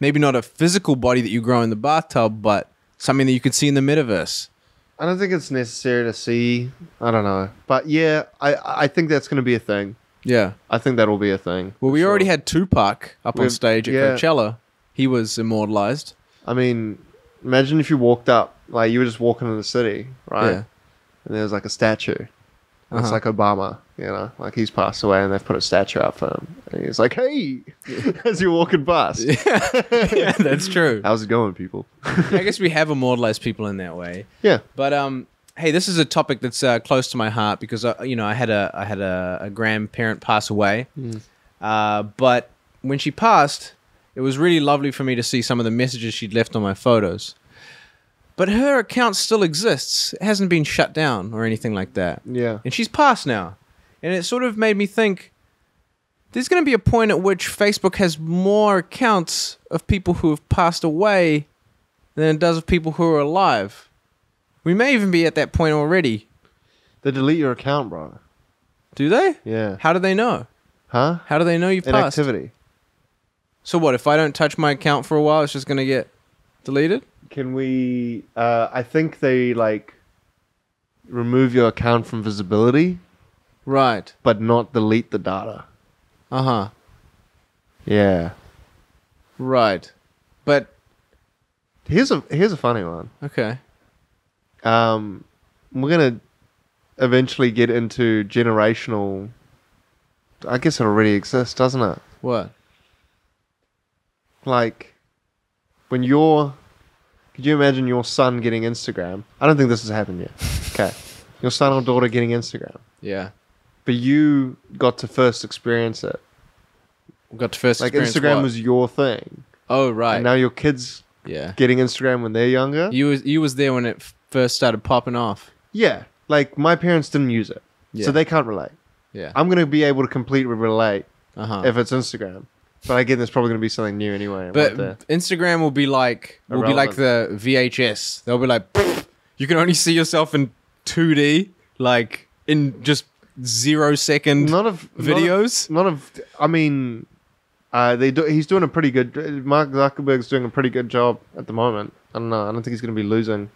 Maybe not a physical body that you grow in the bathtub, but something that you could see in the metaverse. I don't think it's necessary to see. I don't know, but yeah, I think that's going to be a thing. Yeah. I think that'll be a thing. Well, for we sure. already had Tupac up on stage at yeah. Coachella. He was immortalized. I mean, imagine if you walked up, like you were just walking in the city, right? Yeah. And there's like a statue. And It's Uh-huh. like Obama, you know, like he's passed away and they've put a statue up for him. And he's like, hey, as you're walking past. Yeah, that's true. How's it going, people? I guess we have immortalized people in that way. Yeah. But hey, this is a topic that's close to my heart because I had a grandparent pass away. But when she passed, it was really lovely for me to see some of the messages she'd left on my photos. But her account still exists. It hasn't been shut down or anything like that. Yeah. And she's passed now. And it sort of made me think there's going to be a point at which Facebook has more accounts of people who have passed away than it does of people who are alive. We may even be at that point already. They delete your account, bro. Do they? Yeah. How do they know? Huh? How do they know you've passed? Inactivity. So what, if I don't touch my account for a while, it's just going to get deleted? Can we... I think they, like, remove your account from visibility, Right. but not delete the data. Uh-huh. Yeah. Right. But, Here's a funny one. okay. We're gonna eventually get into generational. I guess it already exists, doesn't it? What? Like, when you're. Could you imagine your son getting Instagram? I don't think this has happened yet. Okay, your son or daughter getting Instagram, Yeah. but you got to first experience it. We got to first Like experience Instagram what? was your thing, Oh, right. and now your kids Yeah. getting Instagram when they're younger. You was there when it first started popping off. Yeah, like my parents didn't use it, Yeah. so they can't relate. Yeah. I'm gonna be able to completely relate Uh-huh. if it's Instagram. But again, there's probably going to be something new anyway. But right Instagram will be like the VHS. They'll be like, you can only see yourself in 2D, like in just 0-second videos. I mean, he's doing a pretty good. Mark Zuckerberg's doing a pretty good job at the moment. I don't know. I don't think he's going to be losing.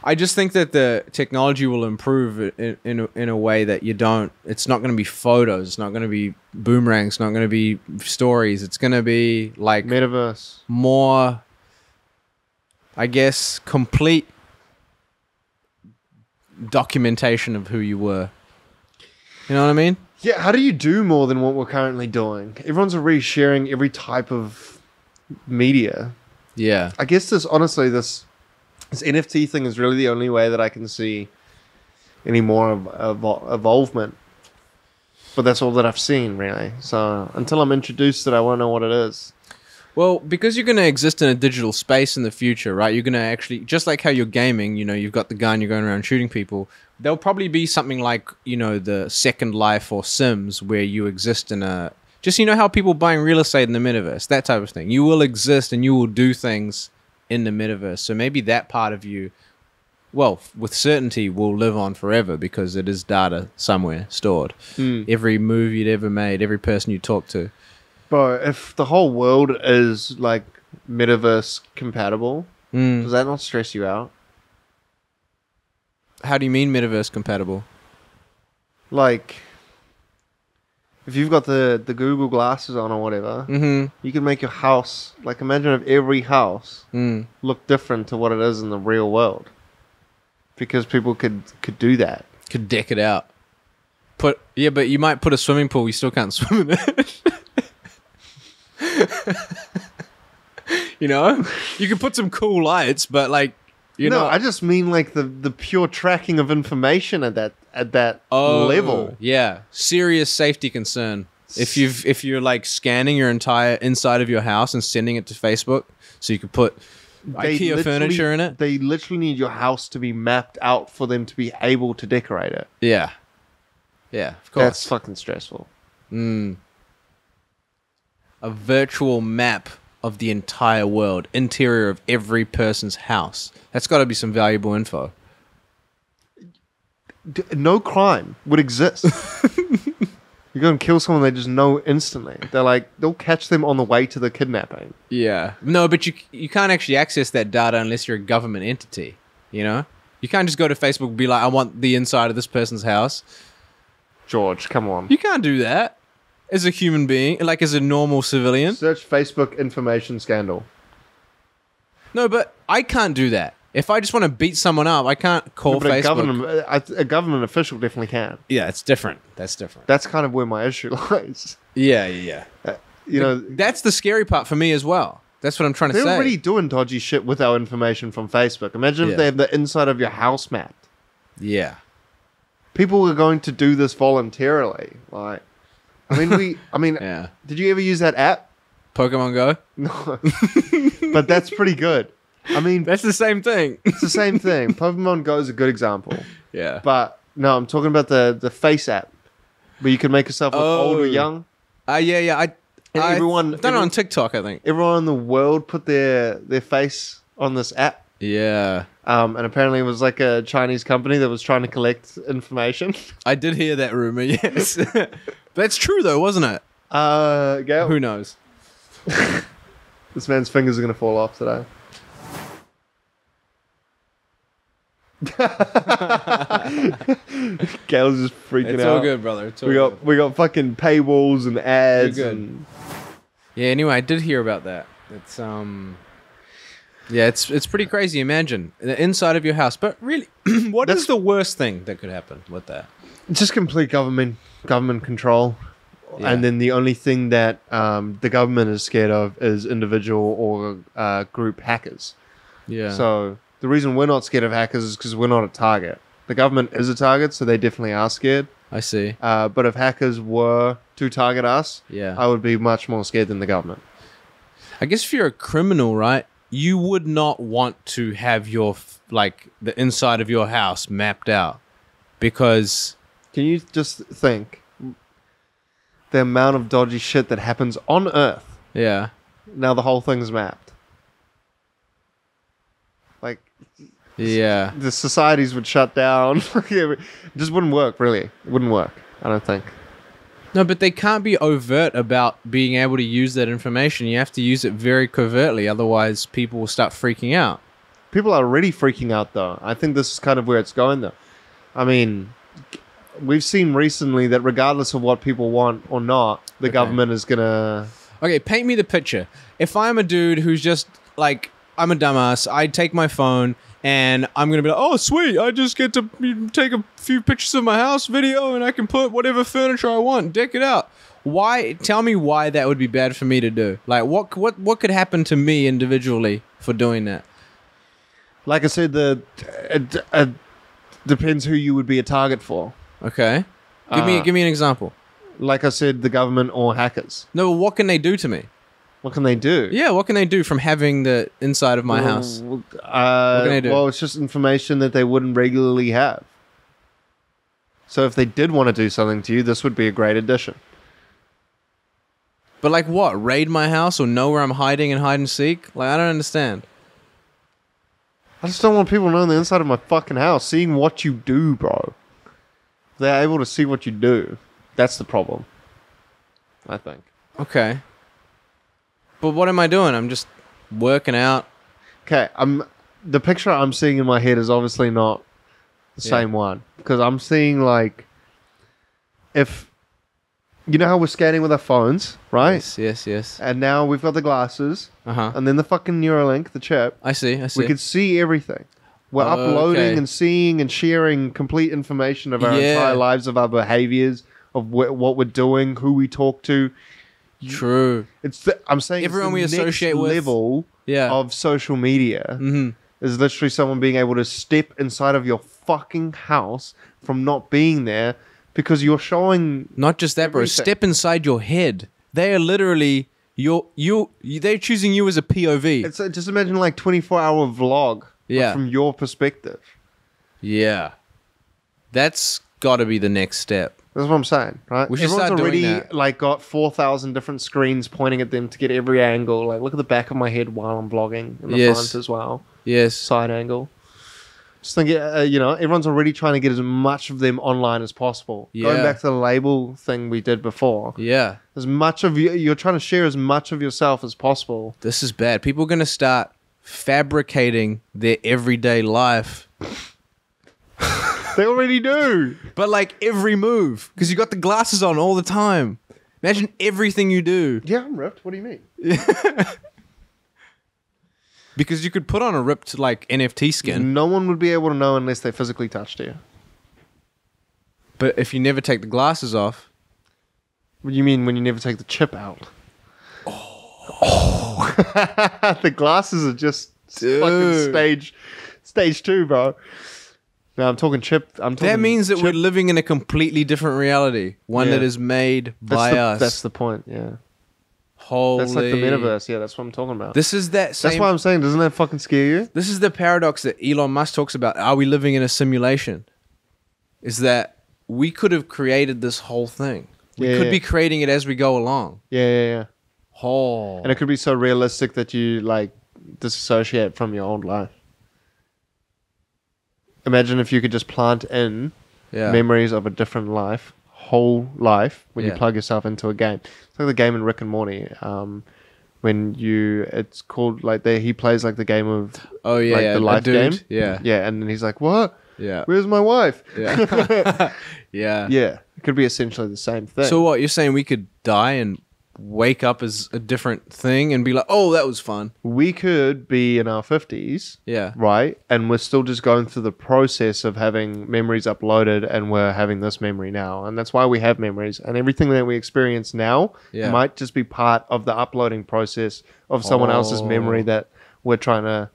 I just think that the technology will improve in a way that you don't. It's not going to be photos. It's not going to be boomerangs. It's not going to be stories. It's going to be like Metaverse. more, I guess, complete documentation of who you were. You know what I mean? Yeah. How do you do more than what we're currently doing? Everyone's already sharing every type of media. Yeah. I guess this NFT thing is really the only way that I can see any more of evolvement. But that's all that I've seen, really. So until I'm introduced to it, I won't know what it is. Well, because you're going to exist in a digital space in the future, right? You're going to actually, just like how you're gaming, you've got the gun, you're going around shooting people. There'll probably be something like, the Second Life or Sims where you exist in a, just how people buying real estate in the metaverse, that type of thing. You will exist and you will do things in the metaverse. So maybe that part of you, well, with certainty will live on forever because it is data somewhere stored. Every move you'd ever made, every person you talked to. Bro, if the whole world is like metaverse compatible, does that not stress you out? How do you mean metaverse compatible? Like, if you've got the Google glasses on or whatever, you can make your house, like imagine if every house looked different to what it is in the real world. because people could do that. Could deck it out. But you might put a swimming pool. You still can't swim in it. You know, you can put some cool lights, but like, I just mean like the pure tracking of information at that level. Yeah, serious safety concern. If you're like scanning your entire inside of your house and sending it to Facebook, so you could put IKEA furniture in it. They literally need your house to be mapped out for them to be able to decorate it. Yeah, of course. That's fucking stressful. A virtual map of the entire world, interior of every person's house. That's got to be some valuable info. No crime would exist. You go and kill someone, they just know instantly. They'll catch them on the way to the kidnapping. Yeah. No, but you can't actually access that data unless you're a government entity, you know? You can't just go to Facebook and be like, I want the inside of this person's house. George, come on. You can't do that as a human being, like as a normal civilian. Search Facebook information scandal. No, but I can't do that. If I just want to beat someone up, I can't call Facebook. A government official definitely can. Yeah, it's different. That's different. That's kind of where my issue lies. Yeah. That's the scary part for me as well. That's what I'm trying to say. They're already doing dodgy shit with our information from Facebook. Imagine if they have the inside of your house mapped. Yeah. People are going to do this voluntarily. Like, yeah. Did you ever use that app? Pokemon Go? No. But that's pretty good. I mean, that's the same thing. It's the same thing. Pokemon Go is a good example. Yeah. But no, I'm talking about the face app where you can make yourself look old or young. Yeah. I've done it on TikTok, I think. Everyone in the world put their face on this app. Yeah. And apparently it was like a Chinese company that was trying to collect information. I did hear that rumor, yes. That's true though, wasn't it? Gail? Who knows? This man's fingers are going to fall off today. Gail's just freaking out. It's all good, brother. It's all good. We got fucking paywalls and ads. Yeah, anyway, I did hear about that. It's it's pretty crazy. Imagine the inside of your house. But really, what is the worst thing that could happen with that? Just complete government control. Yeah. And then the only thing that the government is scared of is individual or group hackers. Yeah. So the reason we're not scared of hackers is because we're not a target. The government is a target, so they definitely are scared. I see. But if hackers were to target us, I would be much more scared than the government. I guess if you're a criminal, right, you would not want to have the inside of your house mapped out because... Can you just think the amount of dodgy shit that happens on Earth? Yeah. Now the whole thing's mapped. Like... Yeah. The societies would shut down. It just wouldn't work, really. It wouldn't work, I don't think. No, but they can't be overt about being able to use that information. You have to use it very covertly, otherwise people will start freaking out. People are already freaking out, though. I think this is kind of where it's going, though. I mean, we've seen recently that regardless of what people want or not, the government is going to... Okay, paint me the picture. If I'm a dude who's just, like, I'm a dumbass, I take my phone... And I'm going to be like, oh, sweet, I just get to take a few pictures of my house video and I can put whatever furniture I want, deck it out. Why? Tell me why that would be bad for me to do. Like, what could happen to me individually for doing that? Like I said, it depends who you would be a target for. Okay. Give me an example. Like I said, the government or hackers. No, what can they do to me? What can they do? Yeah, what can they do from having the inside of my house? What can they do? Well, it's just information that they wouldn't regularly have. So if they did want to do something to you, this would be a great addition. But like what? Raid my house or know where I'm hiding and hide and seek? Like, I don't understand. I just don't want people knowing the inside of my fucking house, seeing what you do, bro. They're able to see what you do. That's the problem, I think. Okay. But what am I doing? I'm just working out. Okay, the picture I'm seeing in my head is obviously not the same one. Because I'm seeing, like, if... You know how we're scanning with our phones, right? Yes. And now we've got the glasses. Uh-huh. And then the fucking Neuralink, the chip. I see. We could see everything. We're uploading okay. and seeing and sharing complete information of our Yeah. entire lives, of our behaviors, of what we're doing, who we talk to. True. I'm saying Everyone we it's the associate next with. level Yeah. of social media is literally someone being able to step inside of your fucking house from not being there because you're showing. Not just that, bro. Everything. Step inside your head. They are literally they're choosing you as a POV. It's just imagine like 24-hour vlog Yeah. from your perspective. Yeah. That's got to be the next step. That's what I'm saying, right? We should Everyone's start doing already that. like got 4,000 different screens pointing at them to get every angle. Like, look at the back of my head while I'm vlogging in the Yes. front as well. Yes. Side angle. Just think, everyone's already trying to get as much of them online as possible. Yeah. Going back to the label thing we did before, Yeah. as much of you're trying to share as much of yourself as possible. This is bad. People are going to start fabricating their everyday life. They already do. But like every move. Because you got the glasses on all the time. Imagine everything you do. Yeah, I'm ripped. What do you mean? Because you could put on a ripped like NFT skin. No one would be able to know unless they physically touched you. But if you never take the glasses off. What do you mean when you never take the chip out? Oh. The glasses are just fucking stage 2, bro. No, I'm talking chip. That means that chip. we're living in a completely different reality. One Yeah. that is made by us. That's the point, yeah. Holy. That's like the metaverse, yeah, that's what I'm talking about. This is that same... That's why I'm saying, doesn't that fucking scare you? This is the paradox that Elon Musk talks about. Are we living in a simulation? Is that we could have created this whole thing. We Yeah, could yeah. be creating it as we go along. Yeah. Oh. And it could be so realistic that you, like, disassociate from your old life. Imagine if you could just plant in Yeah. memories of a different life, whole life, when you Yeah. plug yourself into a game. It's like the game in Rick and Morty. When it's called, like, he plays, like, the game of, Oh, yeah. like, yeah. the A life dude. game. Yeah. Yeah, and then he's like, what? Yeah. Where's my wife? Yeah. Yeah. Yeah, it could be essentially the same thing. So what, you're saying we could die and wake up as a different thing and be like, oh, that was fun. We could be in our 50s, Yeah. right? And we're still just going through the process of having memories uploaded, and we're having this memory now. And that's why we have memories. And everything that we experience now Yeah. might just be part of the uploading process of someone else's memory that we're trying to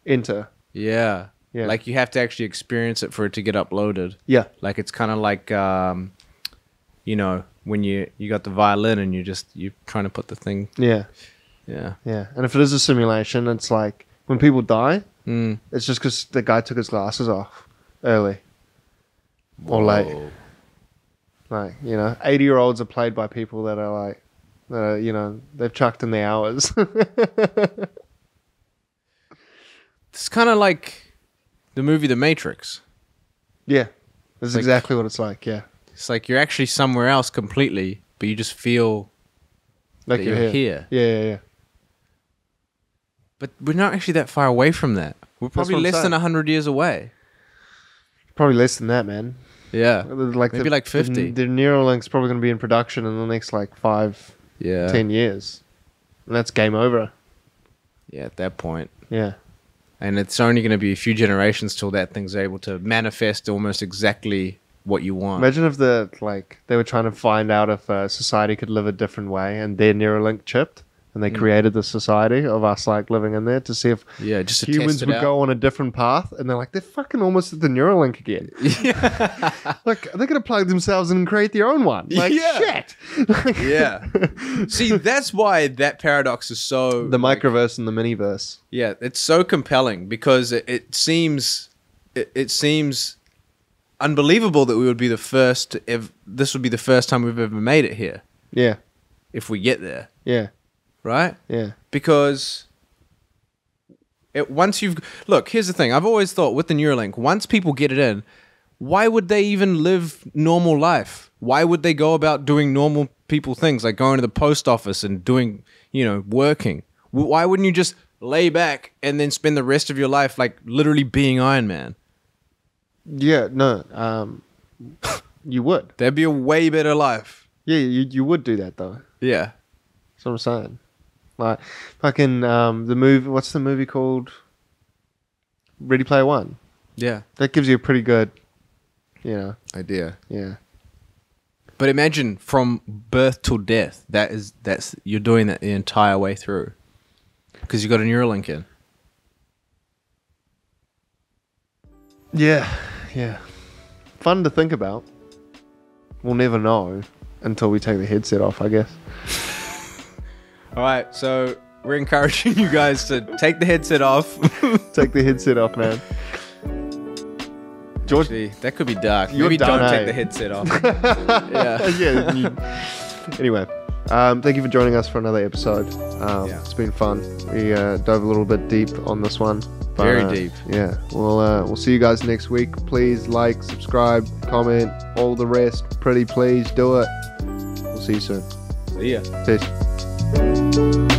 enter. Yeah. Yeah. Like you have to actually experience it for it to get uploaded. Yeah. Like it's kind of like, when you got the violin and you're trying to put the thing. Yeah. Yeah. Yeah. And if it is a simulation, it's like when people die, Mm. it's just because the guy took his glasses off early or late. Whoa. Like, 80-year-olds are played by people that are like, they've chucked in the hours. It's kind of like the movie The Matrix. Yeah. That's Like- exactly what it's like, yeah. It's like you're actually somewhere else completely, but you just feel Like that you're you're here. here. Yeah. But we're not actually that far away from that. We're probably what I'm less than saying. 100 years away. Probably less than that, man. Yeah. Like Maybe like 50. The Neuralink's probably going to be in production in the next like 5, Yeah. 10 years. And that's game over. Yeah, at that point. Yeah. And it's only going to be a few generations till that thing's able to manifest almost exactly what you want. Imagine if they were trying to find out if society could live a different way and their Neuralink chipped and they created the society of us like living in there to see if Yeah, just to humans test it would out. go on a different path, and they're like, they're fucking almost at the Neuralink again. Like, they're going to plug themselves in and create their own one. Like, Yeah. shit. Yeah. See, that's why that paradox is so... The microverse and the miniverse. Yeah, it's so compelling because it seems unbelievable that we would be the first this would be the first time we've ever made it here Yeah. if we get there, Yeah. right? Yeah. Because look, here's the thing. I've always thought with the Neuralink, once people get it in, why would they even live normal life? Why would they go about doing normal people things like going to the post office and doing, working? Why wouldn't you just lay back and then spend the rest of your life like literally being Iron Man? Yeah. No. You would. That'd be a way better life. Yeah. You would do that, though. Yeah. That's what I'm saying. Like, fucking, the movie, what's the movie called? Ready Player One. Yeah. That gives you a pretty good, Idea. yeah. But imagine from birth till death. That's you're doing that the entire way through. Because you got a Neuralink in. Yeah, yeah. Fun to think about. We'll never know until we take the headset off, I guess. All right, so we're encouraging you guys to take the headset off. Take the headset off, man. George, Actually, that could be dark. You're Maybe done, don't eh? take the headset off. Yeah. Anyway, thank you for joining us for another episode. Yeah. It's been fun. We dove a little bit deep on this one. But, Very deep. Yeah. We'll see you guys next week. Please like, subscribe, comment, all the rest. Pretty please do it. We'll see you soon. See ya. Peace.